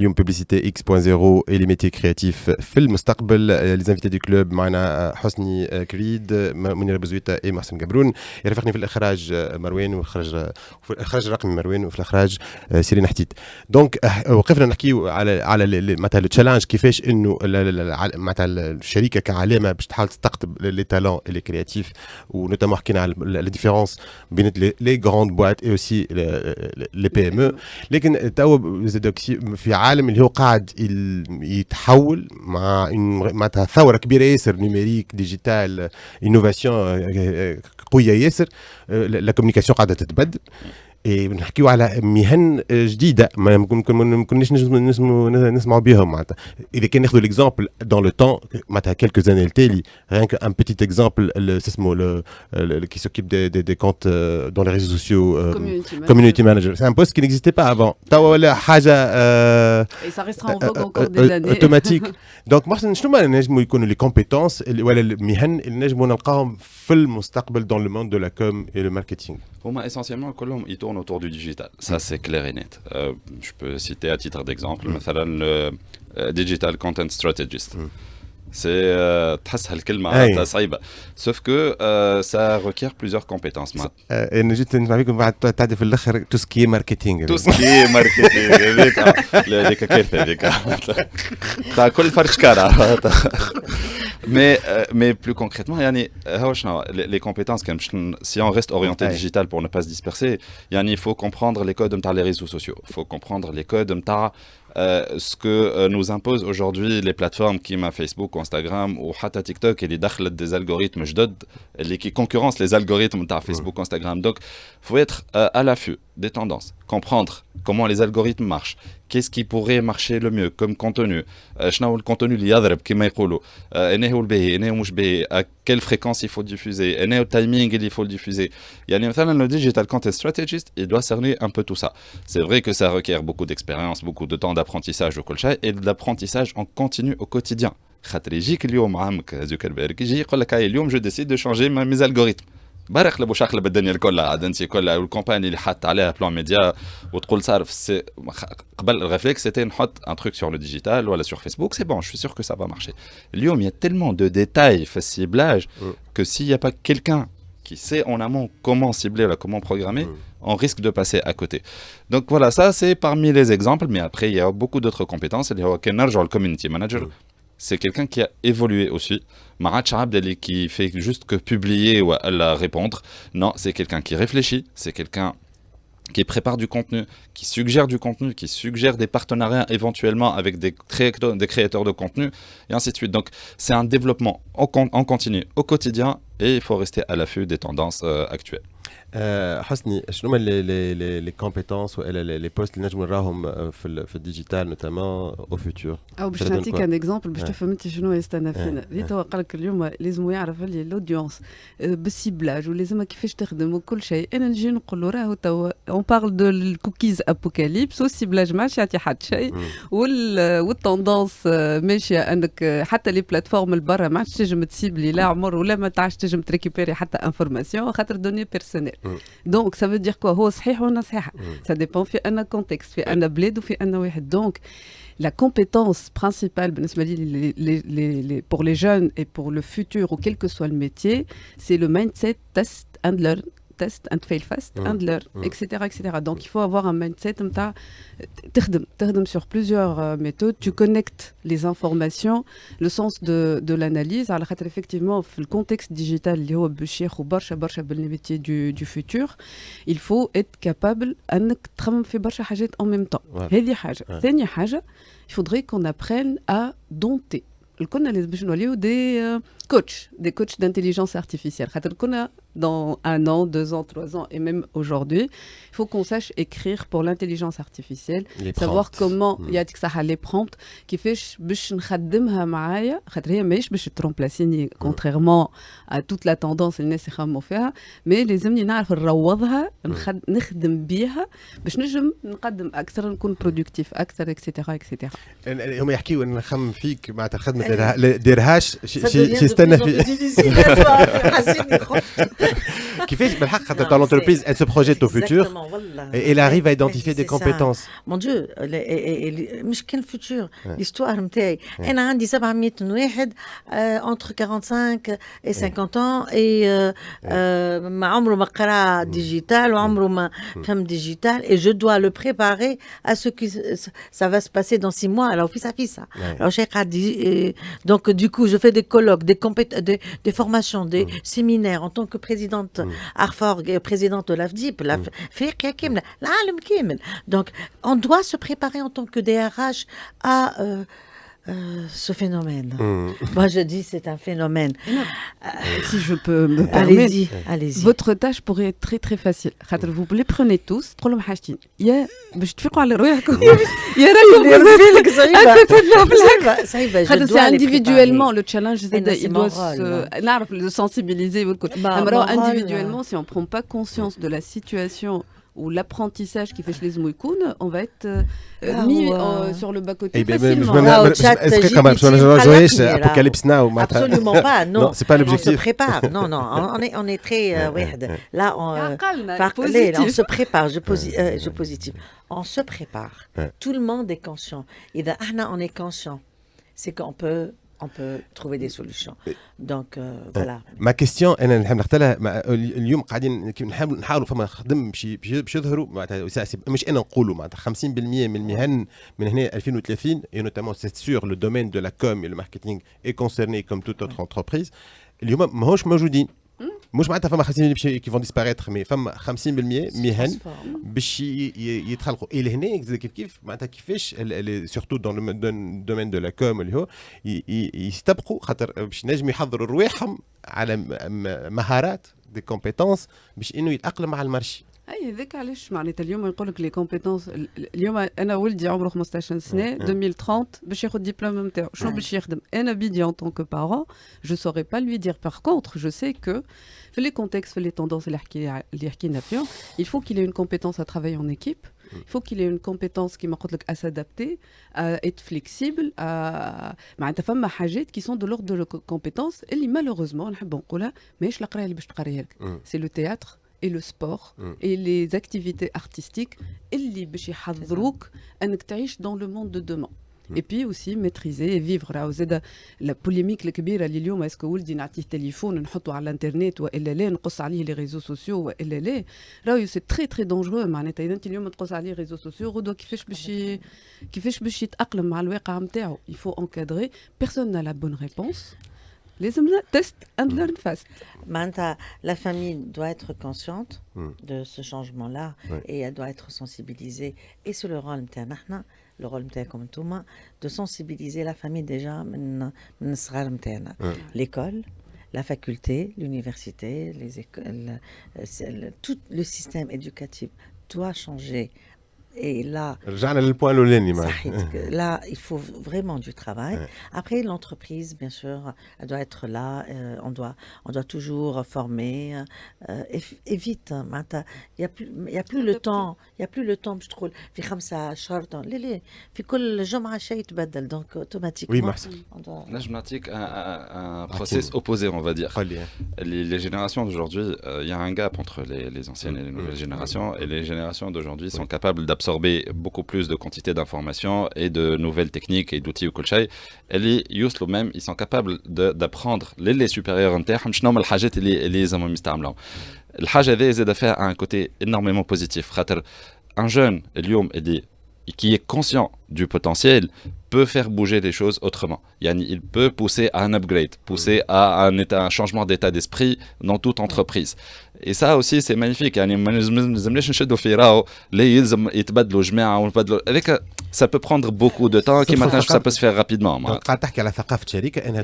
اليوم بوبليسيتي X.0 et les métiers créatifs في المستقبل. les invités du club معنا حسني كريد، منير بزويته اي محسن جبرون. يرافقني في الاخراج مروان، وفي الاخراج الرقمي مروان، وفي الاخراج سيرين حتيت. دونك وقفنا نحكيو على مثلا التشالنج، كيفاش انه مثلا الشركه كعلامه باش تحاول تستقطب لي تالون et les créatifs، ونوتامون حكينا على لا ديفيرونس بين لي غراند بوات اي اوسي لي بي ام او. لكن تو في عالم اللي هو قاعد يتحول مع ثوره كبيره ياسر، نيميريك ديجيتال انوفاسيون قويه ياسر، لا كومونيكاسيون قاعده تتبدل. نحكيو على مهن جديده ما كناش نسمعوا بهم. معناتها اذا كان ناخذوا ليكزامبل دون لو طون، معناتها كيلكو زاني التالي، ريان كو ان بيتيت اكزامبل اسمه كي سوكيب دي كونت دون لي ريزو سوسيو، كوميونيتي مانجر. سي ان بوست كي نيكزيستي با افون، توا ولا حاجه اي سا ريسترا اون فوق انكور دي زاني اوتوماتيك. دونك مثلا شنو ما نجموا يكونوا لي كومبيتونس ولا المهن اللي نجموا نلقاهم في المستقبل dans le monde de la com et le marketing? Pour moi, essentiellement, ils tournent autour du digital. Ça, c'est clair et net. Je peux citer à titre d'exemple, le digital content strategist. C'est تحسها الكلمة صعيبة. Sauf que ça requiert plusieurs compétences. أنا جيت نسمع فيكم بعد تعدي في الآخر tout ce qui est marketing. Tout ce qui est marketing. هذيك كارثة هذيك. تاع كل فرش كارا. Mais plus concrètement, les compétences, si on reste orienté digital pour ne pas se disperser, il faut comprendre les codes de les réseaux sociaux. Il faut comprendre les codes de ce que nous imposent aujourd'hui les plateformes comme Facebook, Instagram ou TikTok, et les des algorithmes qui concurrencent les algorithmes de Facebook, Instagram. Donc, il faut être à l'affût des tendances, comprendre comment les algorithmes marchent, qu'est-ce qui pourrait marcher le mieux comme contenu, le contenu اللي يضرب كما يقولوا، أنا هو الباهي أنا هو مش باهي، à quelle fréquence il faut diffuser, أنا هو timing il faut le diffuser. يعني مثلا le digital content strategist il doit cerner un peu tout ça. C'est vrai que ça requiert beaucoup d'expérience, beaucoup de temps d'apprentissage au colchat et de l'apprentissage en continu au quotidien. خاطر يجيك اليوم عمك زوكربيرغ يجي يقول لك اليوم جو ديسيد دو شانجي ميز الغوريثم، برق لبو شقلب الدنيا الكل عاد انت كلها، والكومباني اللي حط عليها بلان ميديا وتقول صارف قبل الريفلكس سيتي نحط ان تروك سور لو ديجيتال ولا سور فيسبوك سي بون، je suis sûr que ça va marcher. اليوم il y a tellement de détails في الciblage que s'il y a pas quelqu'un qui sait en amont comment cibler, comment programmer, on risque de passer à côté. Donc voilà, ça c'est parmi les exemples, mais après il y a beaucoup d'autres compétences. Le community manager, c'est quelqu'un qui a évolué aussi. Marat Abdeli qui fait juste que publier ou répondre. Non, c'est quelqu'un qui réfléchit, c'est quelqu'un qui prépare du contenu, qui suggère des partenariats éventuellement avec des créateurs de contenu, et ainsi de suite. Donc c'est un développement en continu, au quotidien, et il faut rester à l'affût des tendances actuelles. حسني، شنو هما لي كومبيتونس ولا لي بوست اللي نجموا نراهم في الديجيتال نوتامون او فيتور؟ او باش نعطيك ان اكزامبل باش تفهم انت شنو يستنى فينا. اللي تو قال لك اليوم لازم يعرف اللي الاودينس بالسيبلاج ولازم كيفاش تخدم وكل شيء. انا نجي نقول له راهو تو اون بارل دو الكوكيز ابوكاليبس والسيبلاج ما يعطي حد شيء، والتوندونس ماشيه انك حتى لي بلاتفورم البرا ما عادش تنجم تسيبلي لا عمر ولا ما تعرفش تنجم تريكيبيري حتى انفورماسيون خاطر دوني بيرسونيل. دونك ça veut dire quoi؟ هو صحيح ولا صحيح؟ ça dépend في أن contexte، في أن بلاد وفي أن واحد. donc la compétence principale بالنسبة لي pour les jeunes et pour le futur ou quel que soit le métier, c'est le mindset test and learn. test and fail fast and learn, etc., etc. Donc il faut avoir un mindset تخدم sur plusieurs méthodes. Tu connectes les informations, le sens de l'analyse. على خاطر effectivement في الcontexte digital اللي هو باش ياخذ برشا بالميتي du futur, il faut être capable انك تخمم في برشا حاجات en même temps. هذه حاجة. ثاني حاجة, il faudrait qu'on apprenne à dompter. كنا لازم باش نوليو des coachs d'intelligence artificielle. خاطر كنا dans 1 an, 2 ans, 3 ans et même aujourd'hui, il faut qu'on sache écrire pour l'intelligence artificielle, savoir comment يعطيك صحة les prompts كيفاش باش نخدمها معايا. خاطر هي ماهيش باش ترومبلاسيني contrairement à toute la tendance اللي الناس يخمموا فيها, mais لازمني نعرف نروضها, نخدم بيها باش نجم نقدم اكثر, نكون برودكتيف اكثر, اكسترا اكسترا. هم يحكيوا ان نخمم فيك مع الخدمه ديرهاش شي استنى في كيفاش بالحق خاطر dans l'entreprise elle se projette au futur et elle arrive à identifier des compétences. Mon Dieu, مش كان futur l'histoire نتاعي انا عندي 700 واحد entre 45 et 50 ans et ما عمره ما قرا ديجيتال وعمره ما فهم ديجيتال et je dois le préparer à ce que ça va se passer dans 6 mois. Alors fait ça. Alors donc du coup je fais des colloques, des formations, des séminaires en tant que présidente Arforg et présidente de l'AFDIP, donc on doit se préparer en tant que DRH à ce phénomène. Moi je dis c'est un phénomène. Si je peux me permettre, allez-y. Votre tâche pourrait être très très facile. Vous les prenez tous, تقول لهم حاجتين. يا باش تفيقوا على رواحكم. يا راكم صعيبة. C'est individuellement le challenge, il doit se نعرف le sensibiliser والكل. Individuellement, si on prend pas conscience de la situation ou l'apprentissage qui fait chez les Zmoïkoun, on va être mis sur le bas-côté facilement. Est-ce que quand même, je Apocalypse Now, absolument pas, non. C'est pas l'objectif. On se prépare, non, on est très, là, on se prépare, je positive. On se prépare. Tout le monde est conscient. Et on est conscient. C'est qu'on peut trouver des solutions. Donc voilà. Ma question انا اللي نختارها اليوم قاعدين نحاولوا فما نخدم باش يظهروا معناتها مش انا نقولوا معناتها 50% من المهن من هنا 2030 et notamment c'est sûr le domaine de la com et le marketing est concerné comme toute autre entreprise. اليوم ماهوش موجودين. مش معناتها فما 50% qui vont disparaître mais فما 50% مهن باش يتخلقوا الى هنا كيف معناتها كيفاش surtout dans le domaine de la com اللي هو يستبقوا خاطر باش نجم يحضروا رواحهم على مهارات دي كومبيتونس باش انه يتاقلم مع المارشي. اي هذاك علاش معناتها اليوم يقول لك لي كومبيتونس. اليوم انا ولدي عمره 15 سنه 2030 باش ياخذ الدبلوم نتاعو شنو باش يخدم. انا بيدي en tant que parent je saurais pas lui dire. Par contre je sais que في les contextes في les tendances اللي حكينا فيهم il faut qu'il ait une compétence à travailler en équipe. Il faut qu'il ait une compétence qui à s'adapter, à être flexible, معناتها فما حاجات qui sont de l'ordre de la compétence اللي malheureusement نحب نقولها ماهيش القرايه اللي باش تقريها لك. C'est le théâtre et le sport et les activités artistiques اللي باش يحضروك انك تعيش dans le monde de demain. Et puis aussi maîtriser et vivre. راهو زاد la polémique الكبيره اللي اليوم اسكو ولدي نعطيه تليفون نحطه على الانترنت والا لا نقص عليه لي ريزو سوسيو والا لا. راهو سي تري تري دونجرو معناتها اذا انت اليوم تقص عليه ريزو سوسيو غدوه كيفاش باش يتاقلم مع الواقع نتاعو. Il faut encadrer. Personne n'a la bonne réponse. لازمنا test and learn fast. Manta, la famille doit être consciente de ce changement-là et elle doit être sensibilisée. Et c'est le rôle le rôle comme tout de sensibiliser la famille déjà l'école, la faculté, l'université, les écoles, tout le système éducatif doit changer. Et là, là, il faut vraiment du travail. Après, l'entreprise, bien sûr, elle doit être là. On doit toujours former. Et vite, il y a plus le temps. Il y a plus le temps. Je trouve. في 5 أشهر في كل جمعة شيء يتبدل. Donc automatiquement. Je m'indique un process opposé, on va dire. Les générations d'aujourd'hui, il y a un gap entre les anciennes et les nouvelles générations. Et les générations d'aujourd'hui sont capables d'absorber beaucoup plus de quantité d'informations et de nouvelles techniques et d'outils ou كل اللي يوصلوا même ils sont capables d'apprendre les supérieurs نتاعهم شنو هما الحاجات اللي زعما يستعملوهم. الحاجه هذه زاد فيها un côté énormément positif خاطر un jeune اليوم اللي qui est conscient du potentiel peut faire bouger les choses autrement. Il peut pousser à un upgrade, pousser à un changement d'état d'esprit dans toute entreprise. Et ça aussi c'est magnifique. Ça peut prendre beaucoup de temps qui maintenant ça peut se faire rapidement. قاعد تحكي على ثقافة شركة انها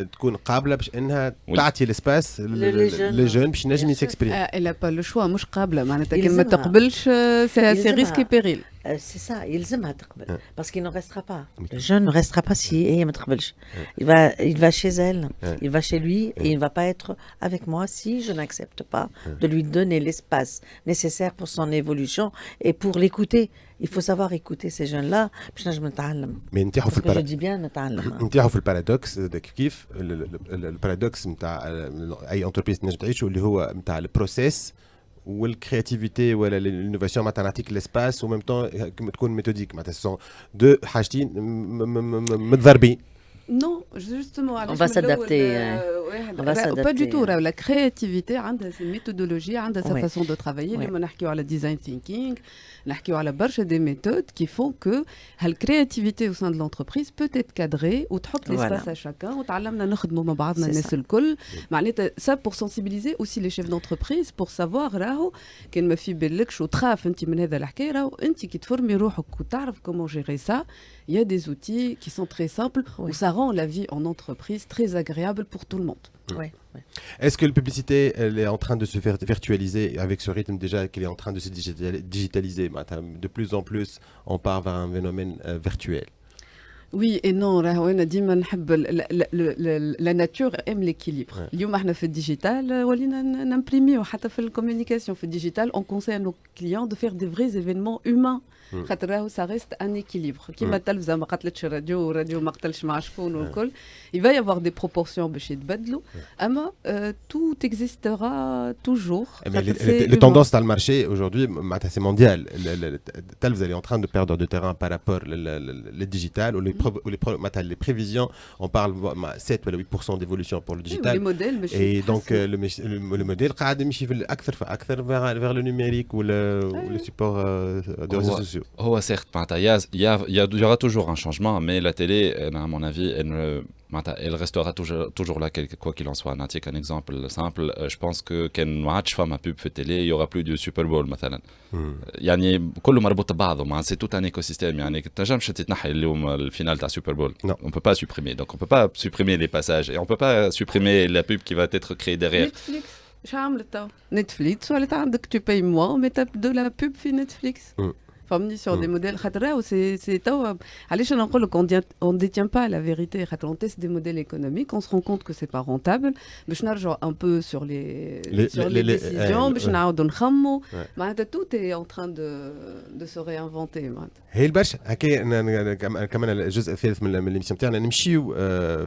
تكون قابلة باش انها تعطي الاسباس لي جون باش ينجم يسكسبريم. Elle a pas le choix مش قابلة معناتها كي ما تقبلش c'est risque et péril. C'est ça, يلزمها تقبل parce qu'il ne restera pas. Le jeune ne restera pas si هي ما تقبلش. Il va chez elle, il va chez lui et il ne va pas être avec moi si je n'accepte pas de lui donner l'espace nécessaire pour son évolution et pour l'écouter. Il faut savoir écouter ces jeunes-là. Mais je dis bien نتاعو في البارادوكس كيف البارادوكس نتاع اي انتربريز تنجم تعيشوا اللي هو نتاع البروسيس والكرياتيفيتي ولا l'innovation معناتها نعطيك l'espace وميم طون تكون ميثوديك معناتها سون دو حاجتين متضاربين. Non, justement. On va s'adapter. Pas du tout. La créativité, ses méthodologies, sa façon de travailler. On a le design thinking, on a des méthodes qui font que la créativité au sein de l'entreprise peut être cadrée ou de l'espace à chacun. Ça pour sensibiliser aussi les chefs d'entreprise pour savoir qu'elle me fait belle que je travaille un petit peu de la carrière ou un petit qui te forme comment gérer ça. Il y a des outils qui sont très simples où ça rend la vie en entreprise très agréable pour tout le monde. Est-ce que la publicité elle est en train de se faire virtualiser avec ce rythme déjà qu'elle est en train de se digitaliser? De plus en plus, on part vers un phénomène virtuel. Oui et non, la nature aime l'équilibre. اليوم احنا في الديجيتال ولينا نمبريميو حتى في الكوميونيكاسيون في الديجيتال on conseille à nos clients de faire des vrais événements humains. خاطر ça reste un équilibre. كيما التلفزة ما قتلتش الراديو والراديو ما قتلش مع شكون والكل. Il va y avoir des proportions باش يتبدلوا. اما tout existera toujours. Les tendances dans le marché aujourd'hui c'est mondial. التلفزة est en train de perdre de terrain par rapport le digital ou les prévisions, on parle 7 ou 8% d'évolution pour le digital. Et donc le modèle قاعد يمشي في اكثر فاكثر vers le numérique ou le support de réseaux sociaux. Oh, certes, il y aura toujours un changement, mais la télé, à mon avis, elle restera toujours là, quoi qu'il en soit. Un exemple simple, je pense que quand match femme pub fait télé, il y aura plus du Super Bowl, مثلا. يعني كله مربوط ببعضه, c'est tout un écosystème. يعني تنجمش تتنحي اليوم الفينال تاع Super Bowl. On peut pas supprimer, donc on peut pas supprimer les passages et on peut pas supprimer la pub qui va être créée derrière. Netflix, tu payes moins, mais tu as de la pub sur Netflix. Sur des modèles on ne détient pas la vérité. On teste des modèles économiques, on se rend compte que c'est pas rentable. Un peu sur les décisions. Tout est en train de se réinventer. هي البرشا هكا كمان الجزء الثالث من الإميسيون تاعنا نمشيو